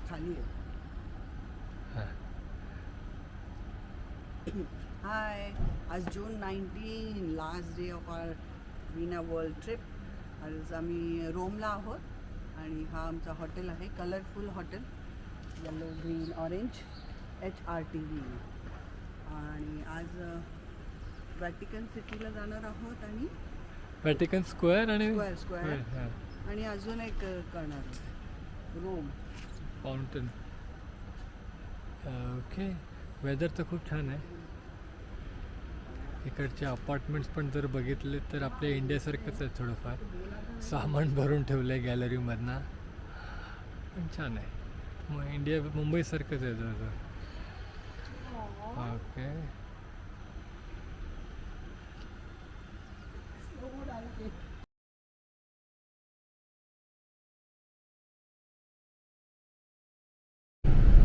खाली आहे. हाय, आज जून 19, last day of our Veena world trip. आज आम्ही रोमला आहोत आणि हा आमचा हॉटेल आहे, colourful hotel, yellow green orange HRTV. आणि आज व्हॅटिकन सिटीला जाणार आहोत आणि व्हॅटिकन स्क्वेअर आणि स्क्वेअर आणि अजून एक करणार रोम फाउंटन. ओके, वेदर तर खूप छान आहे. इकडचे अपार्टमेंट्स पण जर बघितले तर आपल्या इंडियासारखंच आहे, थोडंफार सामान भरून ठेवलं आहे गॅलरीमधनं, पण छान आहे. मग मुंबईसारखंच आहे जवळजवळ. Okay,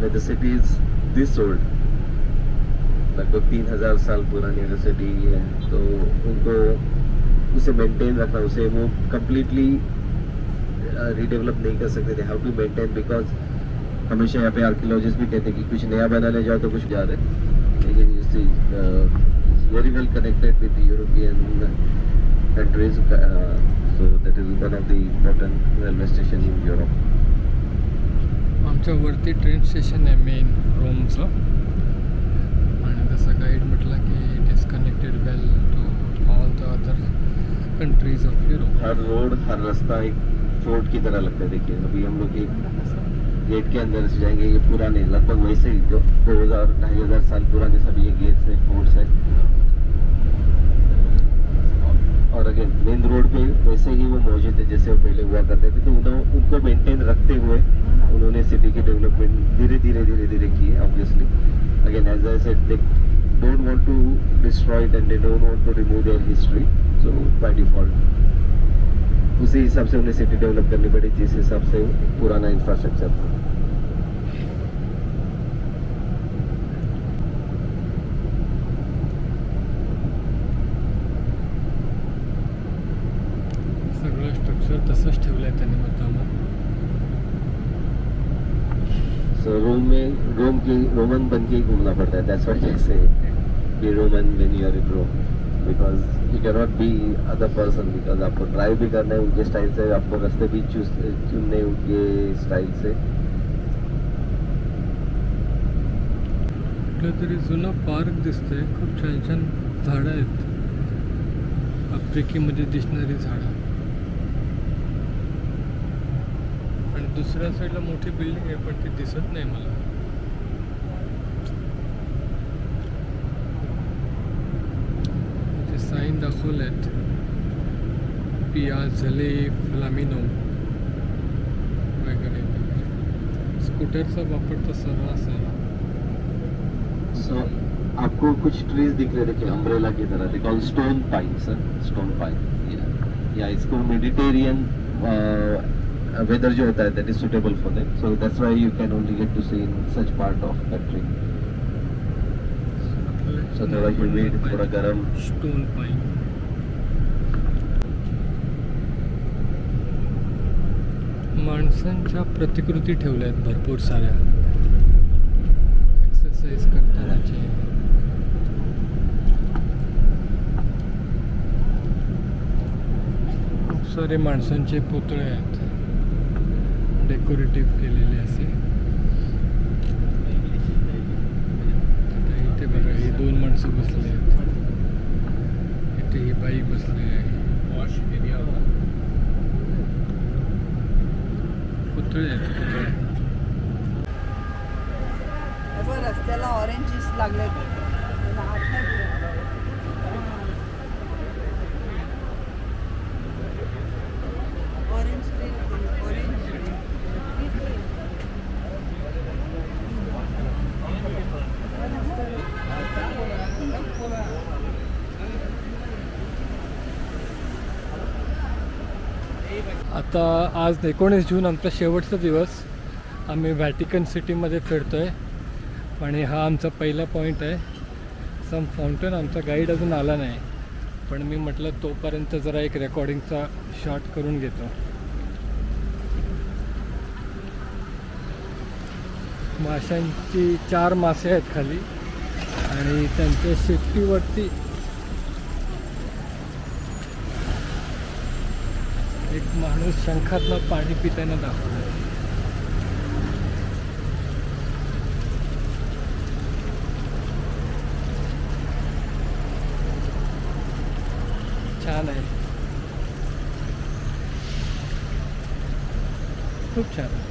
Where the city is this old, लगभग 3000 साल पुरानी अगर सिटी है, तो उनको उसे मेंटेन रखना, उसे वो कम्प्लीटली रीडेवलप नहीं कर सकते. They have to maintain, because हमेशा यहाँ पे आर्कियोलॉजिस्ट भी कहते हैं कि कुछ नया बनाने जाओ तो कुछ जा रहे हैं, लेकिन you see very well connected with European countries. So that is one of the important railway station in Europe. आमच्या वरती ट्रेन स्टेशन आहे मेन रोमचं, आणि जसं गाईड म्हटलं की it is connected well to all the other countries of Europe. हर road, हर रास्ता एक फोर्ट की तरह लगता है. देखिए अभी हम लोग एक गेट के अंदर से जाएंगे, ये पुराने लगभग वैसे ही 2000-2500 साल पुराने सभी ये गेट्स हैं, फोर्ट्स हैं. और अगेन मेन रोड पे वैसे ही वो मौजूद है जैसे वो पहले हुआ करते थे. तो उनको मेंटेन रखते हुए उन्होंने सिटी की डेवलपमेंट धीरे धीरे की है. Obviously again as I said, they don't want to destroy it and they don't want to remove their history. So by default उसी हिसाब से उन्हें सिटी डेवलप करनी पड़ी, जिस हिसाब से पुराना इंफ्रास्ट्रक्चर था. सगळं स्ट्रक्चर तसंच ठेवलं आहे त्यांनी मुद्दाम. सो रोमन बन के ही घूमना पड़ता है. That's why I say be Roman when you are in Rome, because you can not be other person, because आपको ड्राइव भी करना है उनके स्टाइल से, आपको रास्ते भी चुनने उनके स्टाइल से. कुठलं तरी जुनं पार्क दिसतंय, खूप छान छान झाडं आहेत, आफ्रिकेमध्ये दिसणारी झाडं. आणि दुसऱ्या साईडला मोठी बिल्डिंग आहे पण ती दिसत नाही मला. इथे साईन दाखवले आहेत, पियाझले फ्लामिनो वगैरे. स्कूटरचा वापर तर सर्रास आहे. सो आपको कुछ ट्रीज दिख रहे, देखिए अम्ब्रेला की तरह, they call stone pine. Sir stone pine, या इसको मेडिटेरियन वेदर जो होता है that is suitable for them. So that's why you can only get to see in such part of country. So थोड़ा ह्यूमिड, थोड़ा गर्म. Stone pine. माणसांच्या प्रतिकृती ठेवल्या आहेत भरपूर साऱ्या, एक्सरसाइज करतानाचे. खूप सारे माणसांचे पुतळे आहेत डेकोरेटिव्ह केलेले असे. आता इथे बघा, ही 2 माणसं बसले आहेत, इथे ही बाई बसली आहे. पुतळे आहेत पुतळे. रस्त्याला ऑरेंजेस लागले. Orange tree, orange. आता आज 19 जून आमचा शेवटचा दिवस. आम्ही व्हॅटिकन सिटीमध्ये फिरतो आहे आणि हा आमचा पहिला पॉईंट आहे. सम फाउंटन. आमचा गाईड अजून आला नाही, पण मी म्हटलं तोपर्यंत जरा एक रेकॉर्डिंगचा शॉट करून घेतो. माशांची 4 मासे आहेत खाली आणि त्यांच्या शेपटीवरती एक माणूस शंखातनं पाणी पिताना दाखवलं. छान आहे, खूप छान आहे.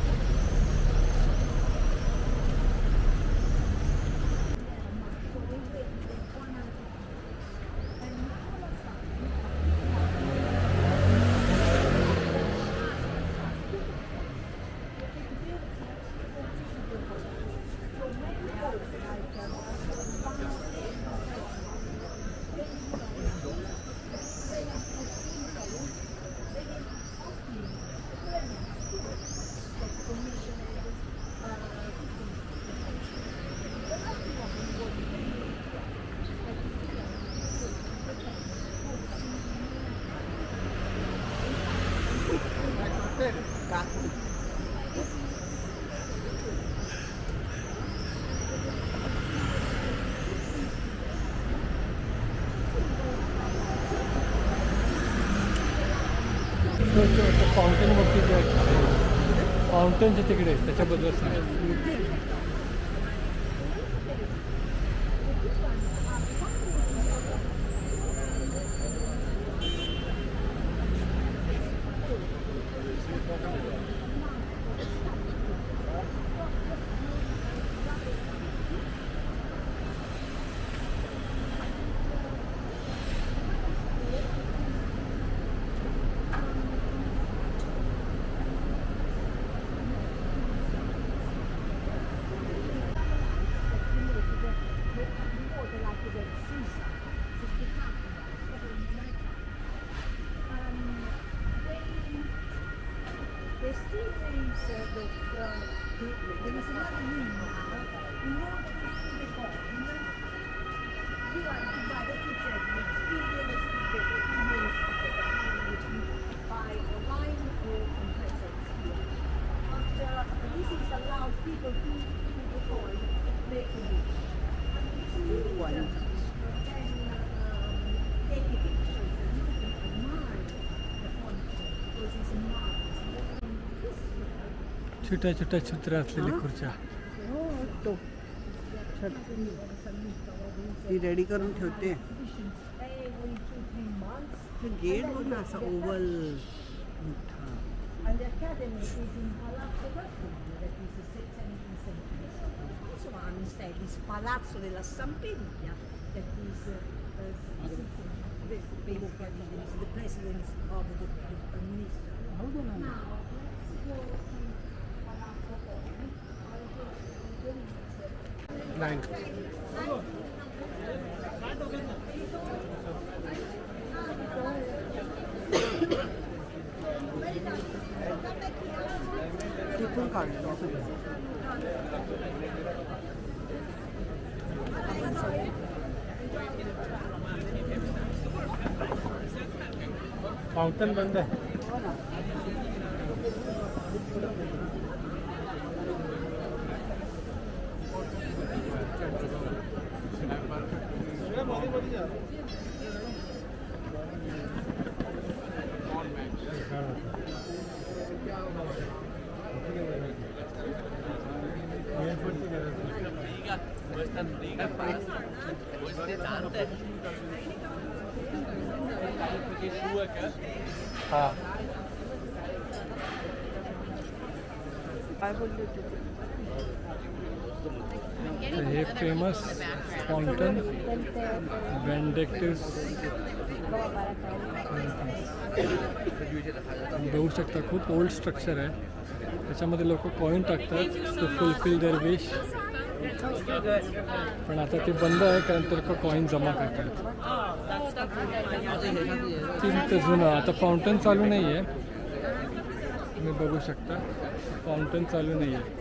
फाउंटेनवरती जे फाउंटेनच्या तिकडे त्याच्याबद्दल सांगा. छोट्या छोट्या छत्र्या असलेल्या खुर्च्या. ती रेडी करून ठेवते. गेट बघ ना असा ओव्हल मोठा. And the academy is in Palazzo Gratuito, that is 1770. Also one instead is Palazzo della Stampiglia, that is basically the president of the minister. Now let's go to Palazzo तिथून काढतो. Fountain बंद आहे. काय बोलली होती? तर हे फेमस फाउंटन बेनेडिक्टस बघू शकता. खूप ओल्ड स्ट्रक्चर आहे. त्याच्यामध्ये लोक कॉईन टाकतात टू फुलफिल देअर विश. पण आता ते बंद आहे कारण ते लोक कॉईन जमा करतात. 3 ते जुनं. आता फाउंटन चालू नाही आहे, तुम्ही बघू शकता. फाउंटन चालू नाही आहे.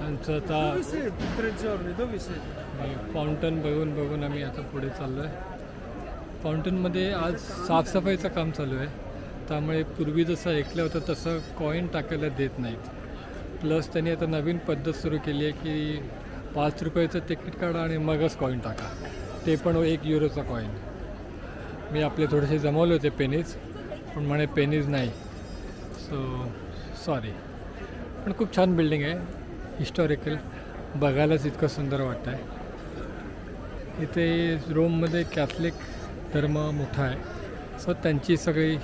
आमचं आता फाउंटन बघून बघून आम्ही आता पुढे चाललो आहे. फाउंटनमध्ये आज साफसफाईचं काम चालू आहे. त्यामुळे पूर्वी जसं ऐकलं होतं तसं कॉईन टाकायला देत नाहीत. प्लस त्यांनी आता नवीन पद्धत सुरू केली आहे की 5 रुपयाचं तिकीट काढा आणि मगच कॉईन टाका, ते पण 1 युरोचा कॉईन. मी आपले थोडेसे जमवले होते पेनीज, पण म्हणे पेनीज नाही, सो सॉरी. पण खूप छान बिल्डिंग आहे, हिस्टॉरिकल, बघायलाच इतकं सुंदर वाटतं आहे. इथे रोममध्ये कॅथलिक धर्म मोठा आहे, सो त्यांची सगळी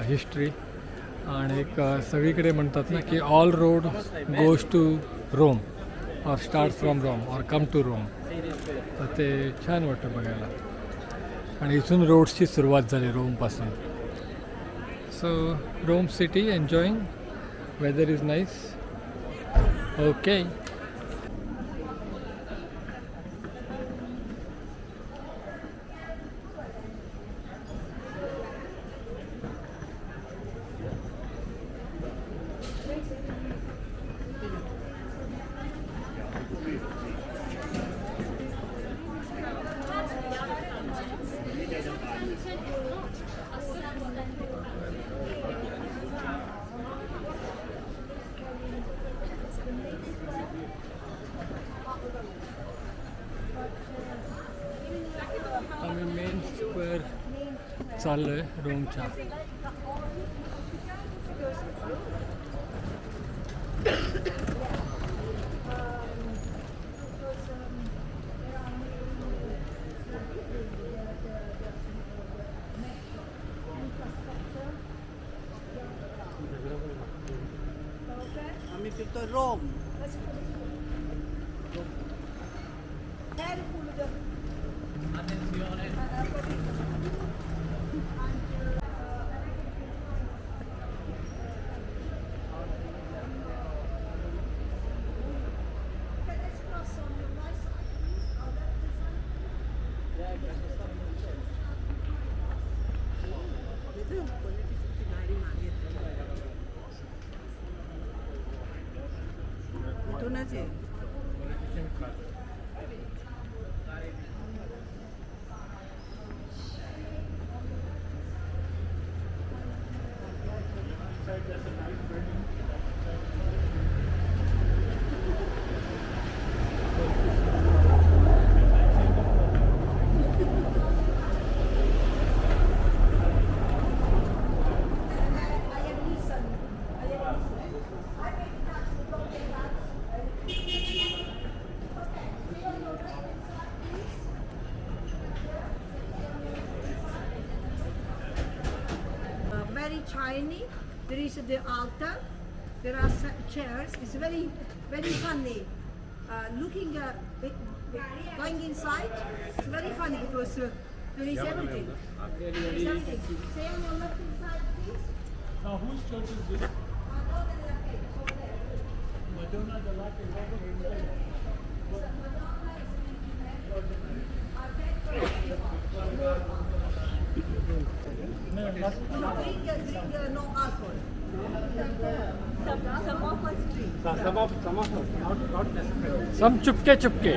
हिस्ट्री आणि एक सगळीकडे म्हणतात ना की all road goes to Rome और स्टार्ट फ्रॉम रोम और कम टू रोम. तर ते छान वाटतं बघायला. आणि इथून रोड्सची सुरुवात झाली रोमपासून. So Rome city enjoying, weather is nice. Okay. आम्ही मेन स्क्वेअर चाललो आहे रोमच्या. आम्ही फिरतो रोम. इथूनच आहे. Very tiny. There is the altar. There are chairs. It's very, very funny. Looking going inside, it's very funny because there is everything. There is everything. Stay on your left side, please. Now whose church is this? Madonna de la Drink no alcohol. Some of us drink. Some Chupke Chupke.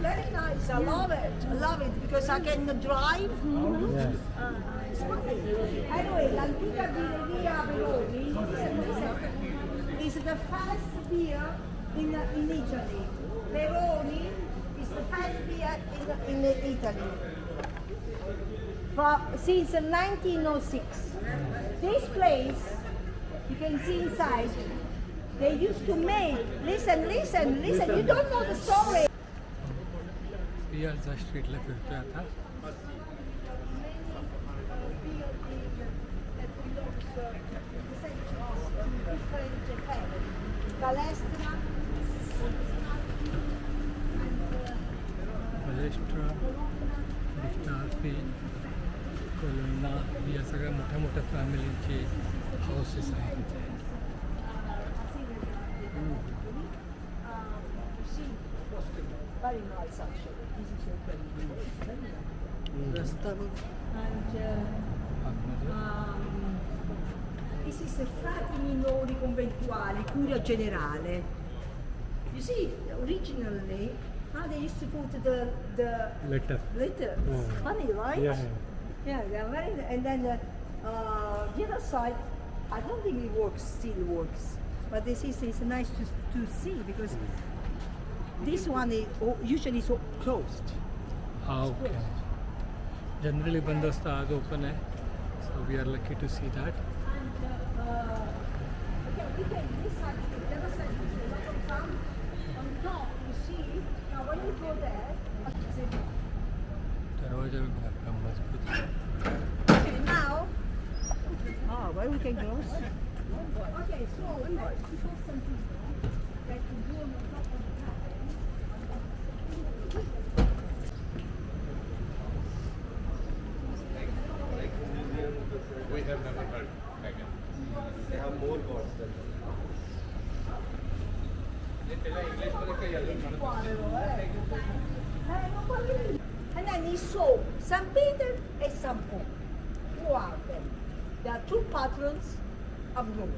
Very nice. I love it. I love it because I can drive. Anyway, l'antica birreria Veroni is the first beer in Italy. Veroni is the first beer in Italy. Since 1906. This place, you can see inside, they used to make, listen, you don't know the story. Piazza स्ट्रीटला फिरतोय आता. Balestra, बलेस्ट्रा, डिस्टार्फी, कोलोना या सगळ्या मोठ्या मोठ्या फॅमिलींचे houses आहेत. very nice actually. This is so pretty. रस्ता बघ. And आतमध्ये is the frati minori conventuali, curia generale. You see, originally, they used to put the Letter. letter. Oh. Funny, right? Yeah. Yeah, they are very. And then the other side, I don't think it works. Still works, but this is nice to see because this one is usually so closed. Okay generally बंद असतं आज open आहे so we are lucky to see that Okay, we can this side, the other side is a lot of sound. On top, you see. Now, when you go there, दरवाजा एकदम मजबूत okay, now. Well, we can close. Okay, so let's put something that you do on the top of the cabin. We have never heard again. They have more gods than that. And then he saw St. Peter and St. Paul. Who are them? They are two patrons of Rome.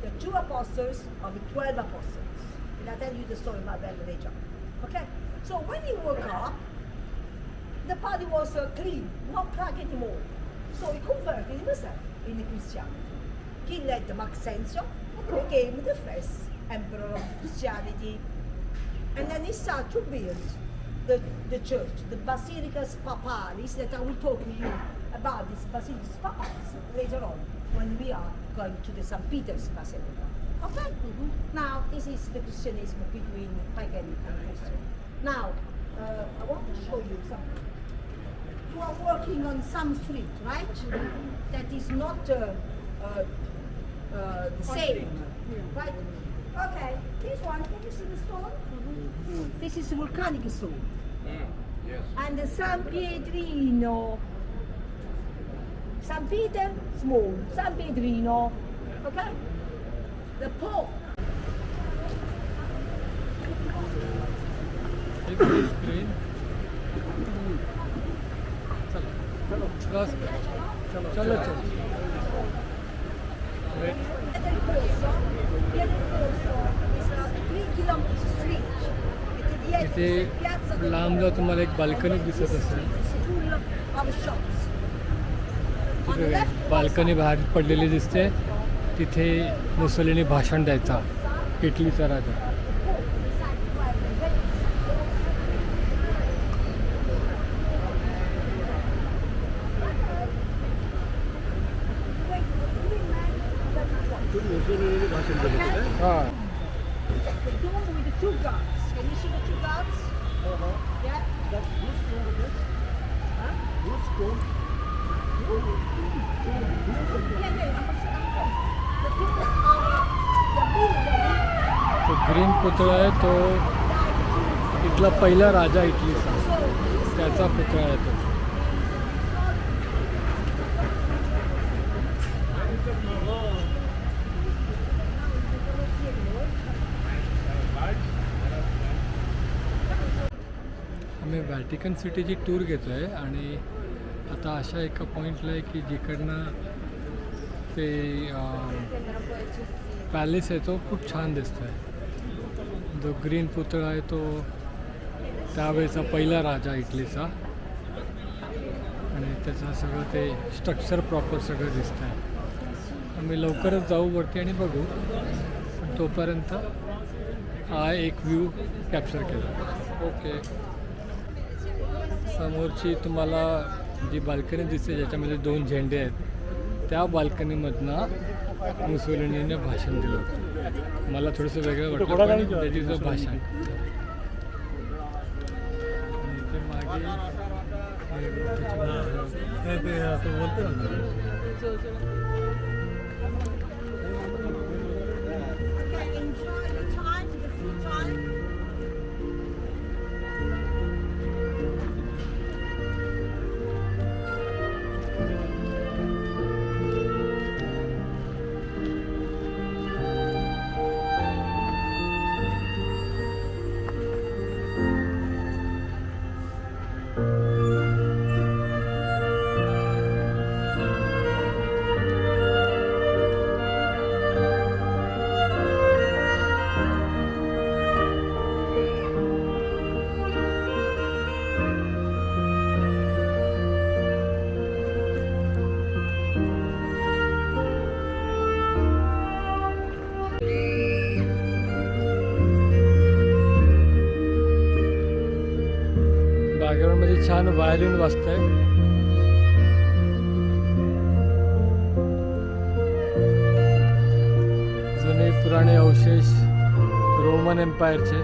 The two apostles of the 12 apostles. And I'll tell you the story about them later. Okay? So when he woke up, the body was clean, not plague anymore. So he converted himself in Christianity. He led Maxentius, who became the first emperor of Christianity. And then he started to build the church, the Basilicas Papalis, that I will talk to you about this Basilicas Papalis later on when we are going to the St. Peter's Basilica. Okay? Now, this is the Christianism between pagan and Christian. Now, I want to show you something. You are working on some street, right? That is not the same, right? Okay, this one, can you see the stone? This is volcanic stone. Yes. And the San Pietrino. San Peter, small. San Pietrino, okay? The Pope. Screen चलो चलो चलो Piedra Corso is a 3 kilometers street. इथे लांबला तुम्हाला एक balcony दिसत असेल Full of shops. On the तिथे left, बाल्कनी बाहेर पडलेली दिसते तिथे मुसोलिनी भाषण द्यायचा इटलीचा राजा हां the dome with the two guards. Can you see the two guards? Yeah. That's whose stone it is? Huh? Whose stone? Yeah, yeah. The two are the builder. तो green पुतळा आहे तो इथला पहिला राजा इटलीचा So this त्याचा पुतळा आहे तो आम्ही व्हॅटिकन सिटीची टूर घेतो आहे आणि आता अशा एका पॉईंटला आहे की जिकडनं ते पॅलेस आहे तो खूप छान दिसतो आहे जो ग्रीन पुतळा आहे तो त्यावेळेचा पहिला राजा इटलीचा आणि त्याचं सगळं ते स्ट्रक्चर प्रॉपर सगळं दिसतं आहे आम्ही लवकरच जाऊ वरती आणि बघू पण तोपर्यंत हा एक व्ह्यू कॅप्चर केला ओके समोरची तुम्हाला जी बाल्कनी दिसते ज्याच्यामध्ये 2 झेंडे आहेत त्या बाल्कनीमधनं मुसोलिनीने भाषण दिलं होतं मला थोडंसं वेगळं वाटलं पण त्याची जो भाषण आणि ते मागे Okay, enjoy the time, the free time. बॅकग्राऊंडमध्ये छान व्हायोलिन वाजतंय. जुने पुराणे अवशेष रोमन एम्पायरचे.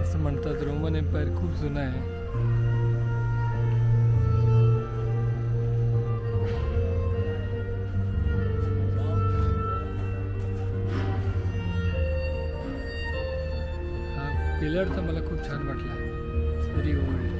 असं म्हणतात रोमन एम्पायर खूप जुनं आहे. पिलर तर मला खूप छान वाटला. Very old.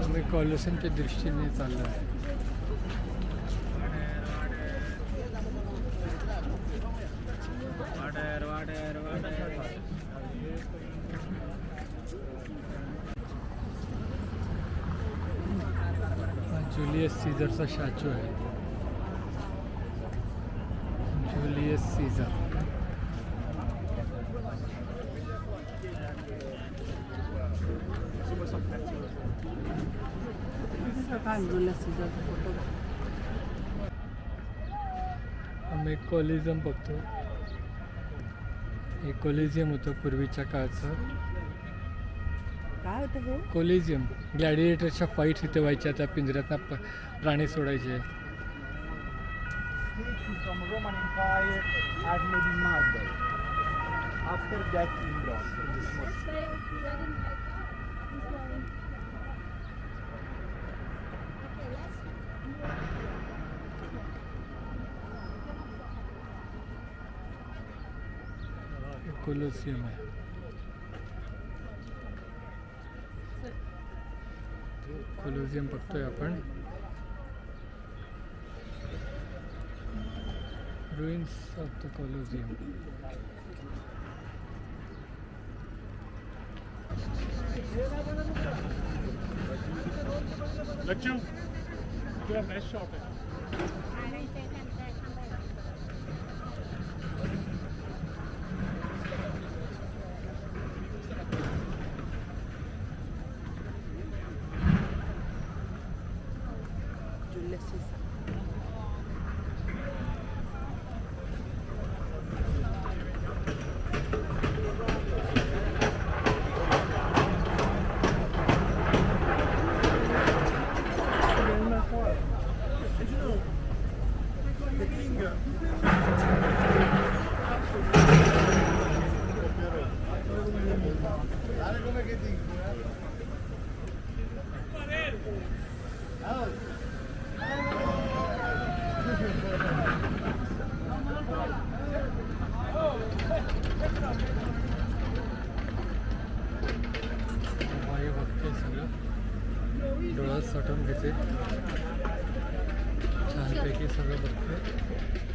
आम्ही कॉलोसियमच्या दृष्टीने चाललो आहे. जुलियस सीझरचा स्टॅच्यू आहे. Julius Caesar. फोटो आम्ही कोलिझियम बघतो. हे कोलिझियम होतं पूर्वीच्या काळचं. काय होतं हे? कोलिझियम ग्लॅडिएटरच्या फाईट्स इथे व्हायच्या. त्या पिंजऱ्यात प्राणी सोडायचे. From Roman Empire had maybe marble. After that, in bronze. Colosseum आहे. कोलोसियम बघतोय आपण. ruins of the Colosseum. Lachu, you have nice shot. Julius Caesar. डोळ्यात साठवून घेते. छानपैकी सगळं बघते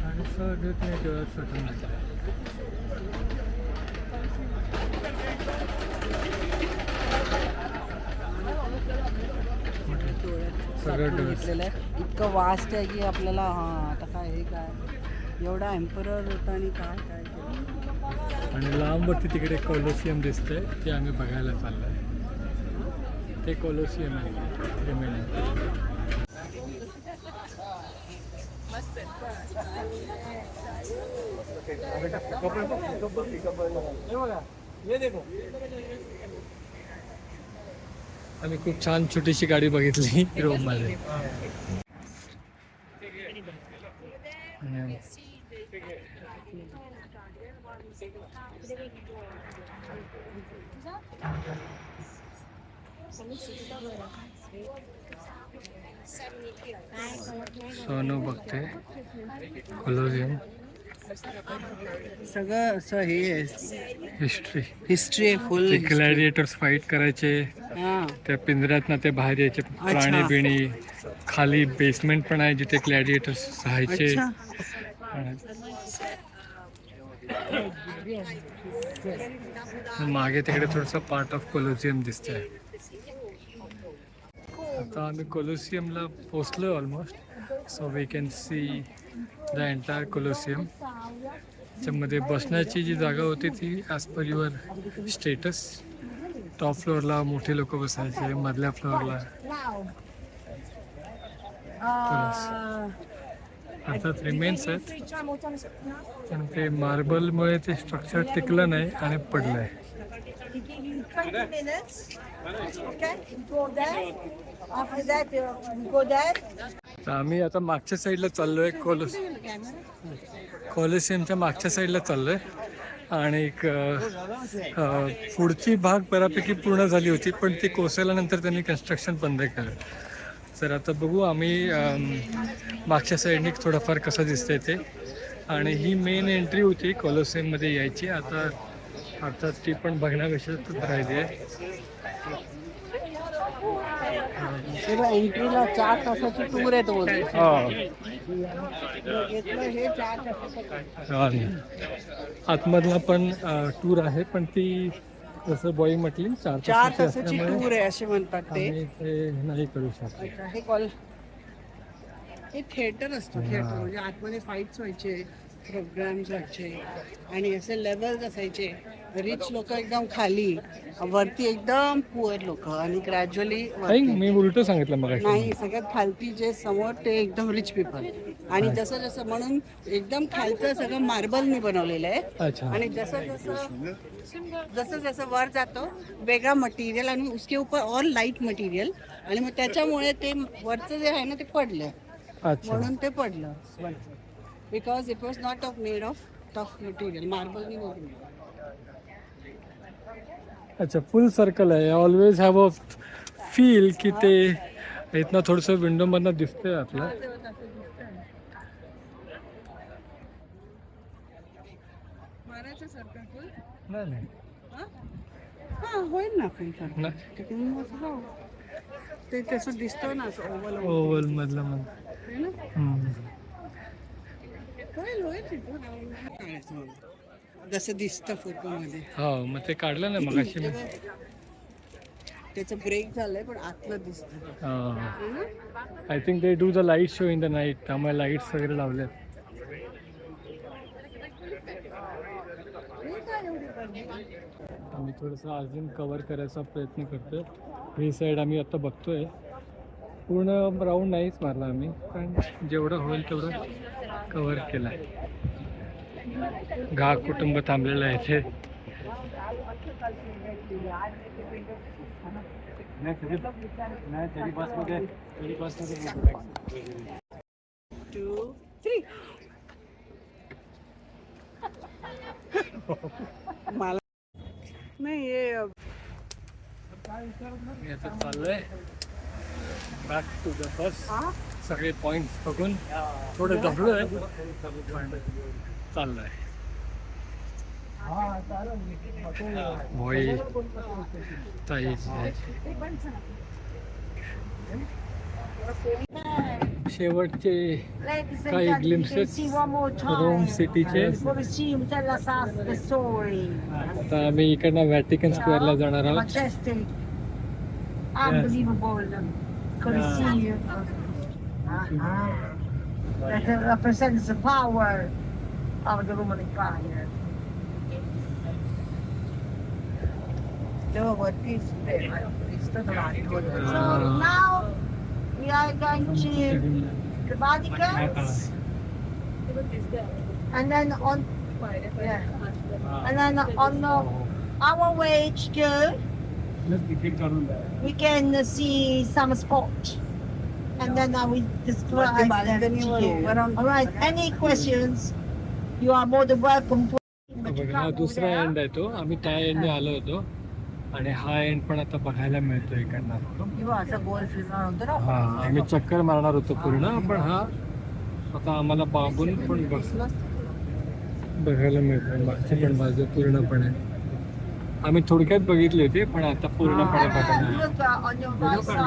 आणि सगळं ते डोळ्यात साठवून घेते. सगळं डस्ट. घेतलेलं आहे. इतकं वास्ट आहे की आपल्याला हां आता काय हे काय एवढा एम्परर होता आणि काय काय काय. आणि लांबवरती तिकडे कोलोसियम दिसतंय ते आम्ही बघायला चाललोय. ते कोलोसियम आहे रिमेनिंग. आम्ही खूप छान छोटीशी गाडी बघितली रोममध्ये. आणि सोनू बघते कोलोसियम. सगळं असं हे हिस्ट्री. हिस्ट्री आहे फुल. ते ग्लॅडिएटर्स फाईट करायचे हां त्या पिंजऱ्यात ना ते बाहेर यायचे प्राणी बिणी. खाली बेसमेंट पण आहे जिथे ग्लॅडिएटर्स राहायचे. अच्छा. मागे तिकडे थोडंसं पार्ट ऑफ कोलोसियम दिसतंय. आता आम्ही कोलोसियमला पोचलो almost. So we can see the entire Colosseum. त्याच्यामध्ये बसण्याची जी जागा होती ती as per your status. Top फ्लोअरला मोठे लोक बसायचे, मधल्या फ्लोअरला अर्थात रिमेन्स आहेत. पण ते मार्बलमुळे ते स्ट्रक्चर टिकलं नाही आणि पडलं आहे. 20 minutes. Okay, go there. After that, we go there. तर आम्ही आता मागच्या साईडला चाललोय. कोलोसियमच्या मागच्या साईडला चाललोय. आणि एक पुढची भाग बऱ्यापैकी पूर्ण झाली होती पण ती कोसळल्यानंतर त्यांनी कन्स्ट्रक्शन बंद केलं. तर आता बघू आम्ही मागच्या साईडने थोडंफार कसं दिसतंय ते. आणि ही मेन एंट्री होती कोलोसियममध्ये यायची. आता अर्थात ती पण बघण्यापेक्षा राहिली आहे. एंट्रीला 4 तासाची टूर आहे तो. हे 4 तासाचं. आतमधला पण टूर आहे पण ती जसं बॉई म्हटली 4 4 तासाची टूर आहे असे म्हणतात ते. आम्ही ते नाही करू शकतो. अच्छा, हे थिएटर असतो. थिएटर म्हणजे आतमध्ये फाईट्स व्हायचे, प्रोग्राम्स व्हायचे आणि असे लेवल्स असायचे. रिच लोक एकदम खाली, वरती एकदम पुअर लोक आणि ग्रॅज्युअली मी उलट सांगितलं मग. नाही, सगळ्यात खालती जे समोर ते एकदम रिच पीपल. आणि जसं जसं म्हणून एकदम खालचं सगळं मार्बलनी बनवलेलं आहे. अच्छा. आणि जसं जसं वर जातो वेगळा मटेरियल आणि उसके ऊपर और लाईट मटेरियल. आणि मग त्याच्यामुळे ते वरचं जे आहे ना ते पडलं. अच्छा. म्हणून ते पडलं because it was not of made of tough material. मार्बलनी बनवलं. अच्छा, फुल सर्कल आहे. ऑलवेज हॅव अ फील की ते इथनं थोडंसं विंडोमधनं दिसतंय आपलं. मारायचं सर्कल फुल. नाही हा होईल ना फुल नाही. सर्कल. ते तसं दिसतं ना असं ओव्हल ओव्हल मधलं मग. होईल होईल तिथून. जसं दिसतं फोटोमध्ये. हो मग ते काढलं ना मग अशी. त्याचं ब्रेक झालंय पण आतलं दिसतं. I think they do the light show in the night. त्यामुळे लाईट्स वगैरे लावले. आम्ही थोडंसं अजून कव्हर करायचा प्रयत्न करतोय. ही साईड आम्ही आता बघतोय. पूर्ण राऊंड नाहीच मारला आम्ही पण जेवढं होईल तेवढं कव्हर केलं आहे. घा कुटुंब थांबलेलं आहे इथे. मला नाही हे मी आता चाललोय बॅक टू द बस. सगळे पॉइंट बघून थोडं दमलोय पण चाललंय. भोई ताई शेवटचे काही ग्लिम्सेस रोम सिटीचे. आता आम्ही इकडनं व्हॅटिकन स्क्वेअरला जाणार आहोत. Colosseum. That represents the power of the Roman Empire. तेव्हा वरती दिसतं So now we are going to the Vatican, and then on our way to go, we can see some spot, and then I will describe them balcony to वर you. उभं राहून All right. Any questions? You are more than welcome to. But you बघा, हा can't go दुसरा there. End आहे तो. आम्ही त्या एंडने आलो होतो आणि हा एंड पण आता बघायला मिळतोय इकडनं. किंवा असं गोल फिरणार होतं ना हा आम्ही चक्कर मारणार होतो पूर्ण, पण हा आता आम्हाला बाबून पण बघायला मिळतोय. मागची पण बाजू पूर्णपणे आम्ही थोडक्यात बघितली होती, पण आता पूर्णपणे बघायला मिळाली. Look on your right side.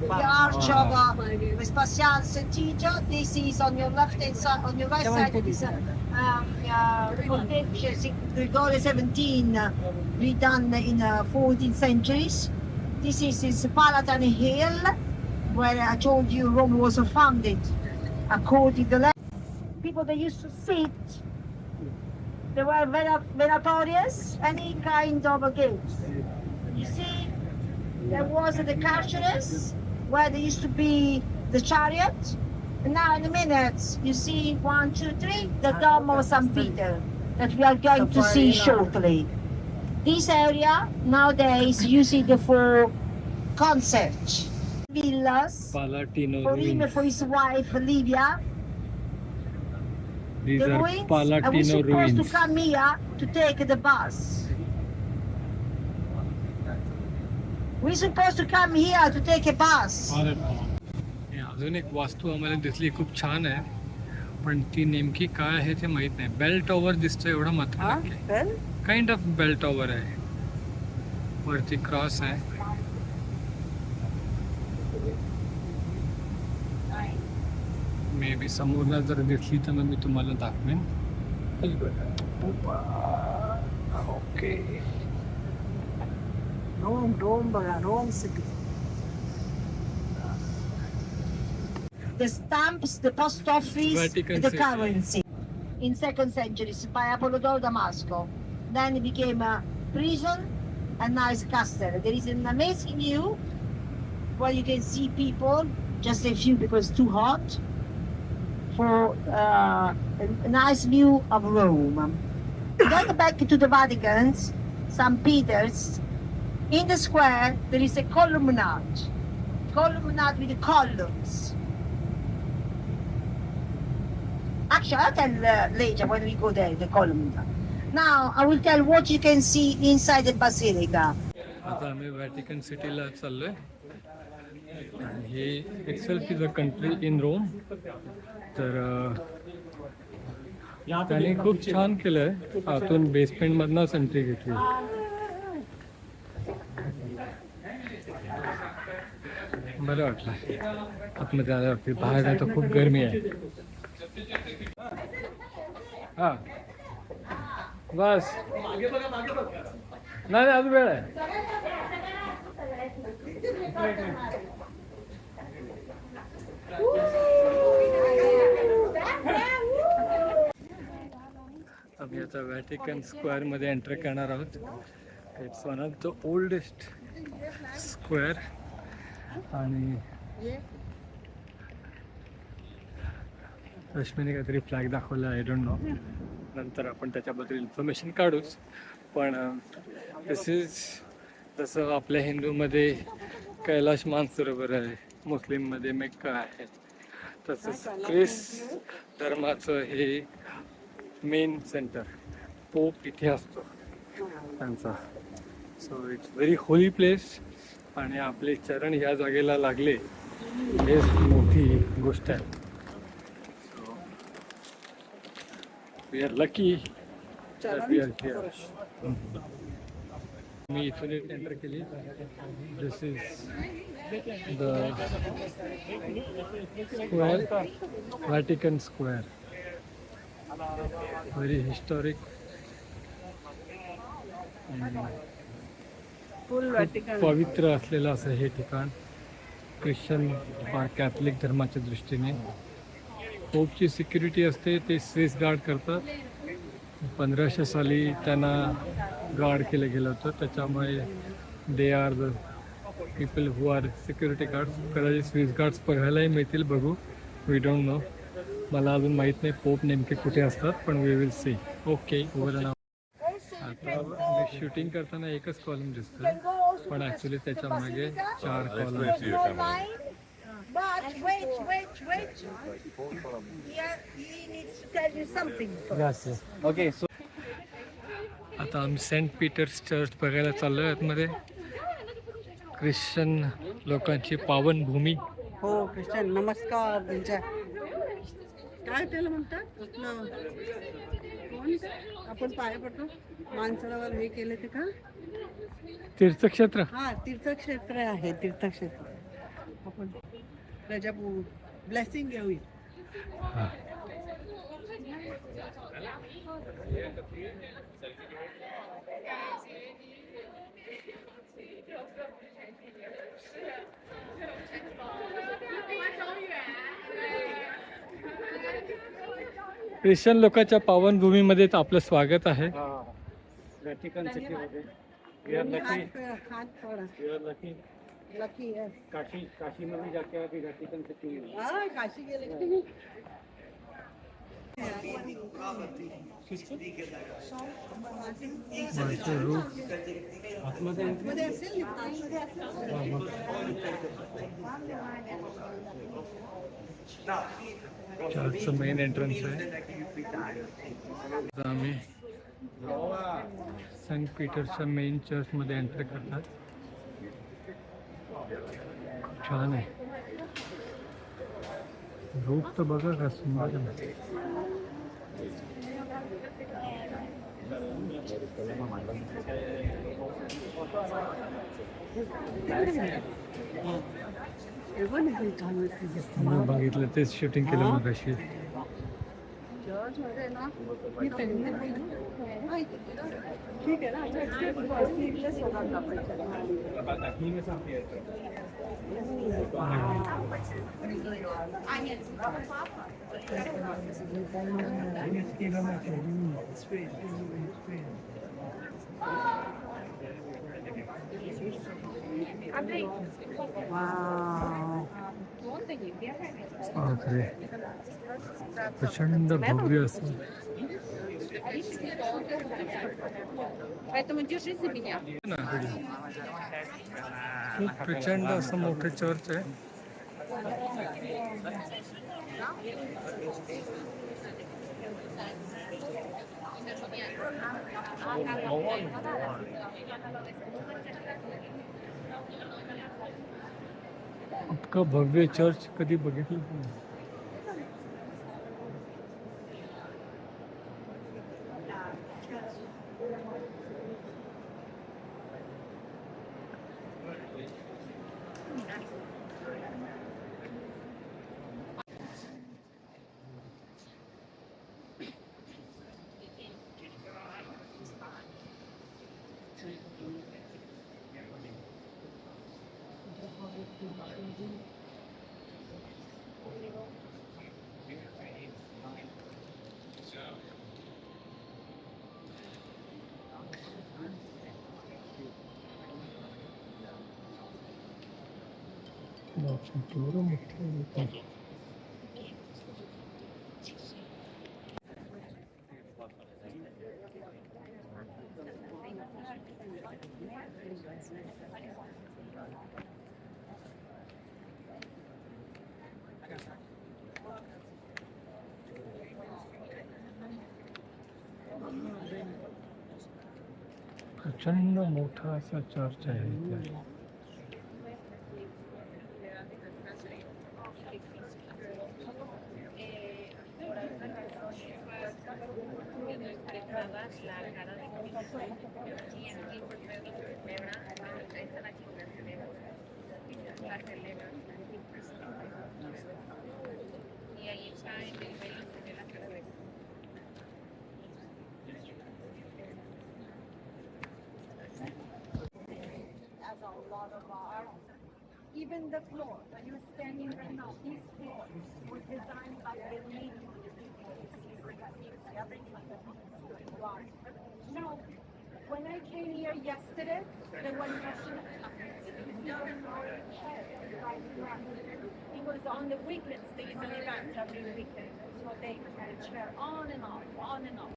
The arch of Vespasian Sant'Igio. This is on your left hand side. On your right side, it is Pontificus Gregory 17, redone in 14th centuries. This is Palatine Hill, where I told you Rome was founded. According to the people that used to sit, they were venatorious, any kind of a games. You see, there was the carceress, where there used to be the chariot. And now in a minute, you see 1, 2, 3, the Dome of St. Peter, that we are going to see shortly. This area, nowadays, used for concerts. Villas, Palatino for him, ruins. for his wife, Livia. These The are ruins, and we're Palatino supposed to ruins. come here to take the bus. We're supposed to come here to take a bus. हे अजून एक वास्तू आम्हाला दिसली, खूप छान आहे, पण ती नेमकी काय आहे ते माहित नाही. बेल टॉवर दिसतोय एवढं मात्र नक्की. काइंड ऑफ बेल टॉवर आहे, वरती क्रॉस आहे. मे बी समोरला जर दिसली तर मग मी तुम्हाला दाखवेन. ओके, रोम बघा, Rome city. The stamps, the post office, Vatican the City. currency. In 2nd century, by Apollodore Damasco. Then it became a prison, and now it's a castle. There is an amazing view where you can see people, just a few because it's too hot, for a nice view of Rome. Then back to the Vatican, St. Peter's. In the square, there is a columnade. Columnade with the columns. Actually, I'll tell later when we go there, the columnade. Now, I will tell what you can see inside the basilica. आता आम्ही Vatican सिटीला चाललोय आणि हे itself is a country in Rome. तर त्याने खूप छान केलंय. आतून बेसमेंट मधनच एंट्री घेतली. बरं वाटलं आतमध्ये आल्यावरती. बाहेर आहे तर खूप गरमी आहे. हा बस, नाही अजून वेळ आहे. आम्ही आता व्हॅटिकन स्क्वेअर मध्ये एंटर करणार आहोत. It's one of the oldest square आणि रश्मीने काहीतरी फ्लॅग दाखवला, आय डोंट नो. नंतर आपण त्याच्याबद्दल इन्फॉर्मेशन काढूच. पण दिस इज जसं आपल्या हिंदूमध्ये कैलाश मानसरोवर आहे, मुस्लिममध्ये मेक्का आहे, तसंच ख्रिस धर्माचं हे मेन सेंटर पोप इथे असतो त्यांचा. So it's very holy place आणि आपले चरण ह्या जागेला लागले हे मोठी गोष्ट आहे. So we are lucky that we are here. मी इथून एंटर केली. This is the square, Vatican square. Very historic full Vatican. पवित्र असलेलं असं हे ठिकाण ख्रिश्चन कॅथलिक धर्माच्या दृष्टीने. पोपची सिक्युरिटी असते, ते स्विस गार्ड करतात. 1500 साली त्यांना गार्ड केलं गेलं होतं, त्याच्यामुळे they are the people who are security guards. कदाचित स्विस गार्ड्स बघायलाही मिळतील, बघू, वी डोंट नो. मला अजून माहीत नाही पोप नेमके कुठे असतात, पण we will see. Okay, over now. आता शूटिंग करताना एकच कॉलम दिसतं, पण ॲक्च्युली त्याच्या मागे 4 column. But wait. Here he needs to tell you something first. Okay, so आता आम्ही सेंट पीटर्स चर्च बघायला चाललो आहे आतमध्ये. ख्रिश्चन लोकांची पावनभूमी. हो, ख्रिश्चन नमस्कार त्यांच्या. काय त्याला म्हणतात आपलं कोण आपण पाया पडतो माणसावर हे केले ते का? तीर्थक्षेत्र. हा, तीर्थक्षेत्र आहे, तीर्थक्षेत्र. आपण त्याच्या ब्लेसिंग घेऊया. हां. ख्रिश्चन लोकांच्या पावनभूमीमध्ये आपलं स्वागत आहे. Vatican City मध्ये. We are lucky. हात थोडा We are lucky. लकी आहे. काशी मध्ये जाके अभी Vatican City में. हा, काशी गेले. वरचं रूप. मध्ये असेल ना, आतमध्ये असेल. चर्चचं मेन एंट्रन्स आहे. आता आम्ही सेंट पीटरच्या मेन चर्चमध्ये एंट्री करतात. खूप छान आहे. रूप तर बघा का सुंदर आहे. मी बघितलं, तेच शूटिंग केलं मग अशी. चर्चमध्ये ना मी पेन ठीक आहे ना, सीटलेस होणार बापरे, प्रचंड भव्य असं. Поэтому держись за меня. खूप प्रचंड असं मोठं चर्च आहे. इतकं भव्य चर्च कधी बघितलं नाही. केवढं मोठं आहे. प्रचंड मोठा असा चर्च आहे इथे. a lot of art. Even the floor, when you're standing right now, this floor was designed by the lady of the people. Now, when I came here yesterday, there was it was on the weekends, there is an event every weekend. So they had a chair on and off, on and off.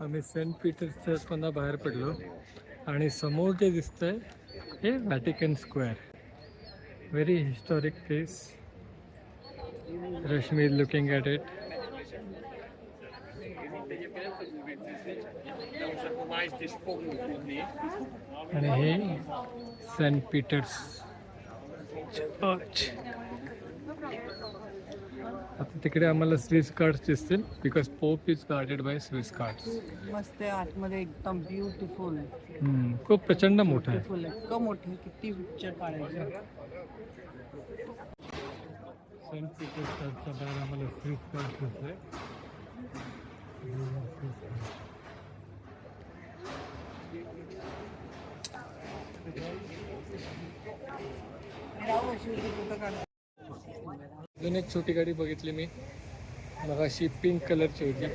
आम्ही Saint Peters चर्चमधून बाहेर पडलो आणि समोर जे दिसतंय हे Vatican square. Very historic place. Rashmi is looking at it. आणि हे सेंट पीटर्स चर्च. आता तिकडे आम्हाला स्विस कार्ड्स दिसतील because pope is guarded by Swiss cards. मस्त आहे आतमध्ये एकदम ब्युटिफुल खूप प्रचंड मोठं आहे. ब्युटिफुल आहे. इतकं मोठं आहे, किती पिक्चर काढायचे. सेंट पीटर्स चर्चच्या बाहेर आम्हाला स्विस कार्ड्स दिसले. फोटो काढ. अजून एक छोटी गाडी बघितली मी मग अशी पिंक कलरची होती. आय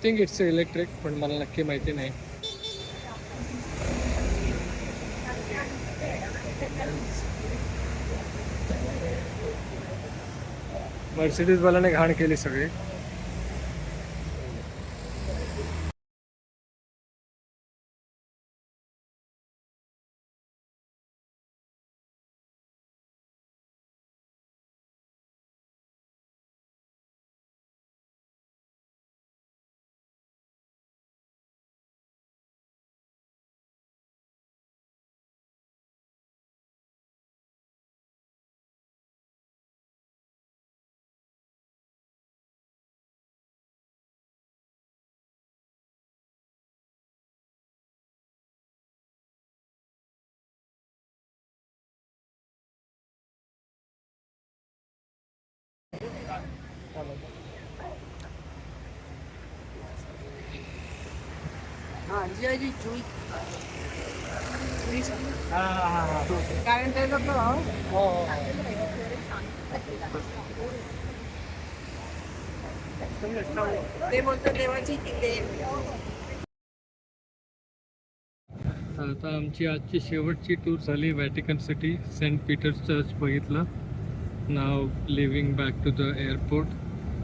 थिंक इट्स इलेक्ट्रिक पण मला नक्की माहिती नाही. मर्सिडीजवाल्याने घाण केली सगळी. हां जी जुई कारण ते लोक ते बोलतात देवाची तिथे. आता आमची आजची शेवटची टूर झाली. Vatican city, Saint Peter's church बघितलं. Now leaving back to the airport.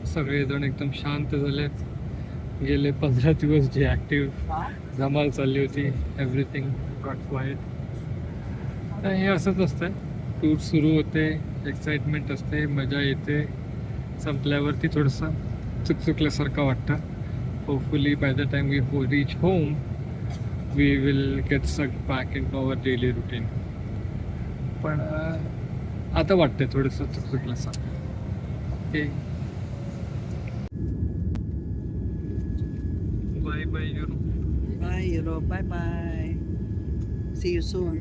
सगळेजण एकदम शांत झालेत. गेले 15 दिवस जी ॲक्टिव्ह धमाल चालली होती, एव्हरीथिंग गॉट क्वाइट. हे असंच असतं. टूर सुरू होते, एक्साइटमेंट असते, मजा येते. संपल्यावरती थोडंसं चुकचुकल्यासारखं वाटतं. Hopefully by the time we reach home we will get sucked back into our daily routine. पण आता वाटतंय थोडंसं चुकचुकल्याचं. Okay, bye bye Europe. Bye Europe. Bye bye. See you soon.